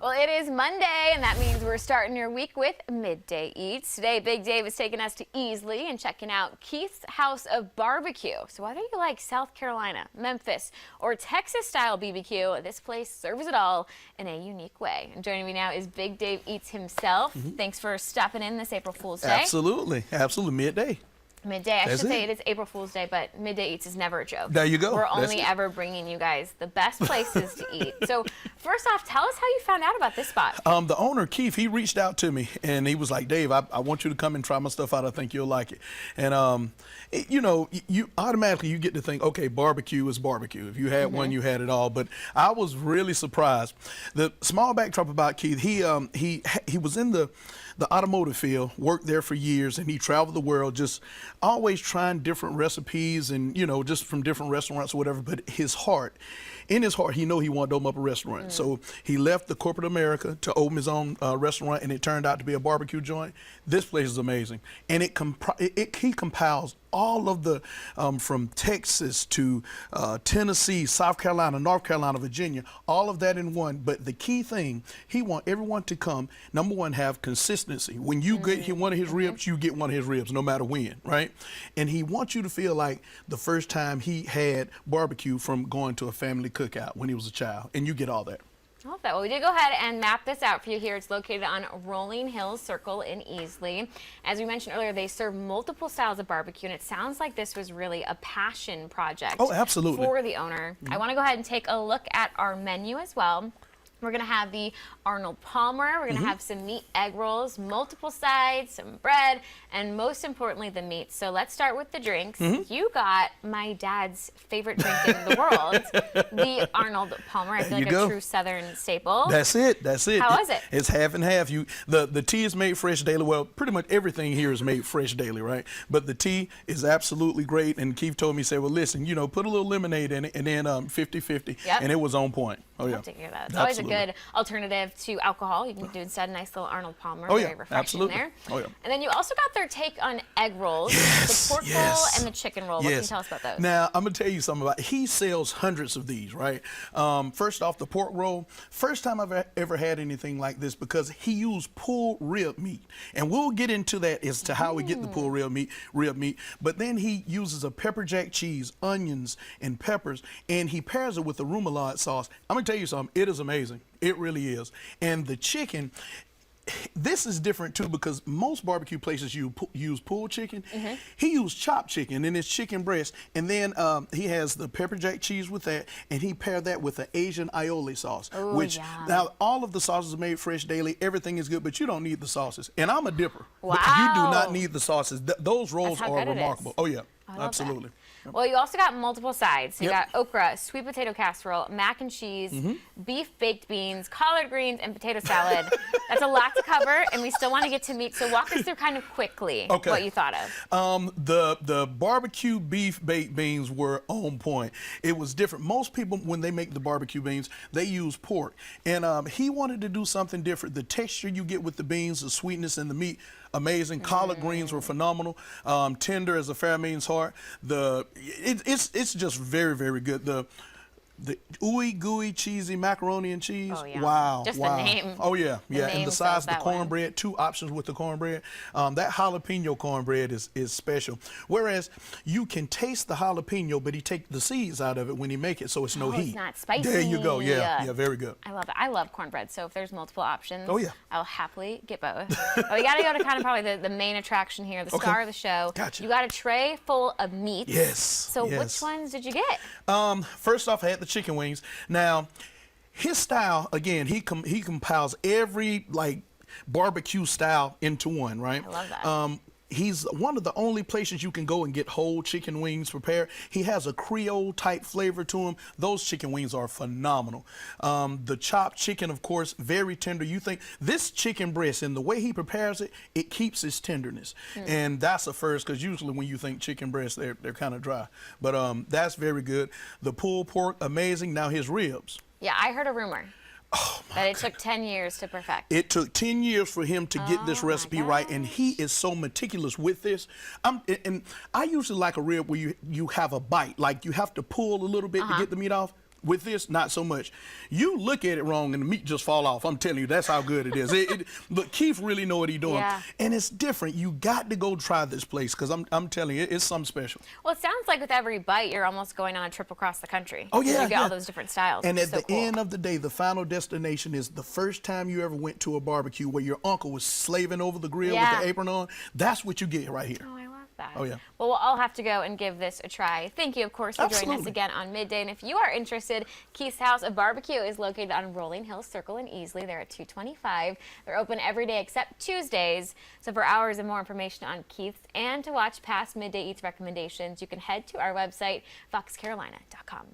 Well, it is Monday, and that means we're starting your week with Midday Eats. Today, Big Dave is taking us to Easley and checking out Keith's House of Barbecue. So whether you like South Carolina, Memphis, or Texas-style BBQ, this place serves it all in a unique way. And joining me now is Big Dave Eats himself. Thanks for stopping in this April Fool's Day. Absolutely. Midday. Midday. I should say it is April Fool's Day, but Midday Eats is never a joke. There you go. We're only ever bringing you guys the best places to eat. So first off, tell us how you found out about this spot. The owner, Keith, he reached out to me and he was like, Dave, I want you to come and try my stuff out. I think you'll like it. And, you automatically you get to think, okay, barbecue is barbecue. If you had one, you had it all. But I was really surprised. The small backdrop about Keith, he was in the automotive field, worked there for years, and he traveled the world just always trying different recipes and, just from different restaurants or whatever. But in his heart, he wanted to open up a restaurant. So he left the corporate America to open his own restaurant, and it turned out to be a barbecue joint. This place is amazing. And he compiles all of the, from Texas to Tennessee, South Carolina, North Carolina, Virginia, all of that in one. But the key thing, he wants everyone to come, number one, have consistency. When you get one of his ribs, you get one of his ribs, no matter when, right? And he wants you to feel like the first time he had barbecue from going to a family cookout when he was a child, and you get all that. I love that. Well, we did go ahead and map this out for you here. It's located on Rolling Hills Circle in Easley. As we mentioned earlier, they serve multiple styles of barbecue, and it sounds like this was really a passion project. Oh, absolutely. For the owner. I want to go ahead and take a look at our menu as well. We're going to have the Arnold Palmer. We're going to have some meat egg rolls, multiple sides, some bread, and most importantly, the meat. So let's start with the drinks. You got my dad's favorite drink in the world, the Arnold Palmer. I feel like a true Southern staple. That's it. How is it? It's half and half. The tea is made fresh daily. Well, pretty much everything here is made fresh daily, right? But the tea is absolutely great. And Keith told me, he said, well, listen, put a little lemonade in it, and then 50-50, and it was on point. Oh, yeah. I love to hear that. It's always a good alternative to alcohol. You can do instead a nice little Arnold Palmer. Oh, very yeah, refreshing absolutely. there. Oh, yeah. And then you also got their take on egg rolls, the pork roll and the chicken roll. What can you tell us about those? Now, I'm going to tell you something about it. He sells hundreds of these, right? First off, the pork roll. First time I've ever had anything like this because he used pulled rib meat. And we'll get into that as to how we get the pulled rib meat. But then he uses a pepper jack cheese, onions, and peppers, and he pairs it with the remoulade sauce. I'm going to tell you something. It is amazing. It really is. And the chicken, this is different too because most barbecue places use pulled chicken. He used chopped chicken in his chicken breast, and then he has the pepper jack cheese with that, and he paired that with an Asian aioli sauce. Ooh, which now all of the sauces are made fresh daily. Everything is good, but you don't need the sauces. And I'm a dipper. Wow. But you do not need the sauces. Those rolls are remarkable. Oh yeah. Absolutely. Well, you also got multiple sides. You got okra, sweet potato casserole, mac and cheese, beef baked beans, collard greens, and potato salad. That's a lot to cover, and we still want to get to meat. So walk us through kind of quickly what you thought of. The barbecue beef baked beans were on point. It was different. Most people, when they make the barbecue beans, they use pork. And he wanted to do something different. The texture you get with the beans, the sweetness and the meat, amazing. Collard greens were phenomenal. Tender as a fair means heart. It's just very, very good. The ooey gooey cheesy macaroni and cheese. Oh, yeah. Wow. Just the name. Oh yeah, yeah. And the size of the cornbread, one. 2 options with the cornbread. That jalapeno cornbread is special. Whereas you can taste the jalapeno, but he takes the seeds out of it when he make it, so it's no heat. It's not spicy. There you go. Yeah, very good. I love it. I love cornbread, so if there's multiple options, oh yeah, I'll happily get both. But we got to go to kind of probably the main attraction here, the star of the show. Gotcha. You got a tray full of meats. Yes. So which ones did you get? First off, I had the chicken wings. Now, his style, again, he compiles every barbecue style into one, right? I love that. He's one of the only places you can go and get whole chicken wings prepared. He has a Creole type flavor to him. Those chicken wings are phenomenal. The chopped chicken, of course, very tender. You think this chicken breast and the way he prepares it, it keeps its tenderness. And that's a first because usually when you think chicken breast, they're kind of dry. But that's very good. The pulled pork, amazing. Now his ribs. Yeah, I heard a rumor. That it took 10 years to perfect. It took 10 years for him to get this recipe right, and he is so meticulous with this. And I usually like a rib where you have a bite, like you have to pull a little bit to get the meat off. with this, not so much. You look at it wrong and the meat just fall off. I'm telling you, that's how good it is. But Keith really know what he's doing. Yeah. And it's different. You got to go try this place because I'm telling you, it's something special. Well, it sounds like with every bite, you're almost going on a trip across the country. Oh, yeah. You get all those different styles. And which at is so the cool. end of the day, the final destination is the first time you ever went to a barbecue where your uncle was slaving over the grill with the apron on. That's what you get right here. Oh, I love that. Oh, yeah. Well, we'll all have to go and give this a try. Thank you, of course, for joining us Absolutely. again on Midday. And if you are interested, Keith's House of Barbecue is located on Rolling Hills Circle in Easley. They're at 225. They're open every day except Tuesdays. So for hours and more information on Keith's and to watch past Midday Eats recommendations, you can head to our website, foxcarolina.com.